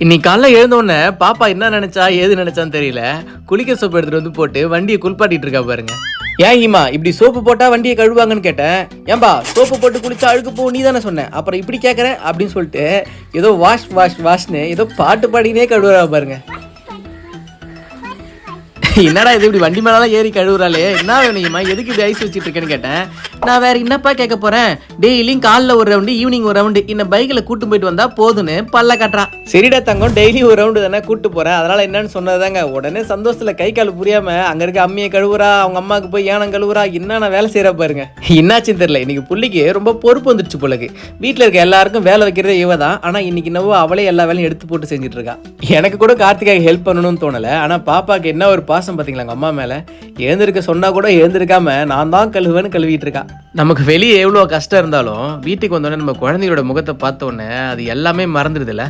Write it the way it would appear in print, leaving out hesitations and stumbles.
இன்னைக்கு காலைல எழுந்தோடனே பாப்பா என்ன நினைச்சா ஏது நினைச்சான்னு தெரியல. குளிக்க சோப்பு எடுத்துட்டு வந்து போட்டு வண்டியை குளிப்பாட்டிட்டு இருக்கா பாருங்க. ஏன் ஈமா இப்படி சோப்பு போட்டா வண்டியை கழுவாங்கன்னு கேட்டேன். ஏன்பா சோப்பு போட்டு குளிச்சா அழுக்கு போ நீ தானே சொன்னேன், அப்புறம் இப்படி கேட்குற அப்படின்னு சொல்லிட்டு ஏதோ வாஷ் வாஷ் வாஷ்னு ஏதோ பாட்டு பாடினே கழுவுறா பாருங்க. என்னடா இது இப்படி வண்டி மேலாம் ஏறி கழுவுறாளே, என்ன வேணுமா, எதுக்கு இப்படி ஐஸ் வச்சுட்டு இருக்கேன்னு கேட்டேன். நான் வேற என்னப்பா கேட்க போறேன், டெய்லியும் காலைல ஒரு ரவுண்டு ஈவினிங் ஒரு ரவுண்டு இந்த பைக்கில் கூட்டு போயிட்டு வந்தா போதுன்னு பல்ல கட்டுறான். சரிடா தங்கம், டெய்லி ஒரு ரவுண்டு தானே கூட்டு போறேன், அதனால என்னன்னு சொன்னதாங்க. உடனே சந்தோஷத்துல கை கால் புரியாம அங்க இருக்க அம்மியை கழுவுறா, அவங்க அம்மாவுக்கு போய் ஏனம் கழுவுறா, என்னென்ன வேலை செய்யறா பாருங்க. என்னாச்சுன்னு தெரியல, இன்னைக்கு புள்ளிக்கு ரொம்ப பொறுப்பு வந்துருச்சு போலக்கு. வீட்டில் இருக்க எல்லாருக்கும் வேலை வைக்கிறதே இவ தான், ஆனா இன்னைக்கு என்னவோ அவளே எல்லா வேலையும் எடுத்து போட்டு செஞ்சுட்டு இருக்கா. எனக்கு கூட கார்த்திகாக்கு ஹெல்ப் பண்ணணும்னு தோணல, ஆனா பாப்பாக்கு என்ன ஒரு பாசம் பார்த்தீங்களா அம்மா மேல. எழுந்திருக்க சொன்னா கூட எழுந்திருக்காம நான் தான் கழுவுன்னு கழுவிட்டு இருக்கா. நமக்கு வெளியே எவ்வளோ கஷ்டம் இருந்தாலும் வீட்டுக்கு வந்தோடனே நம்ம குழந்தையோட முகத்தை பார்த்தோன்னே அது எல்லாமே மறந்துடுதுல்ல.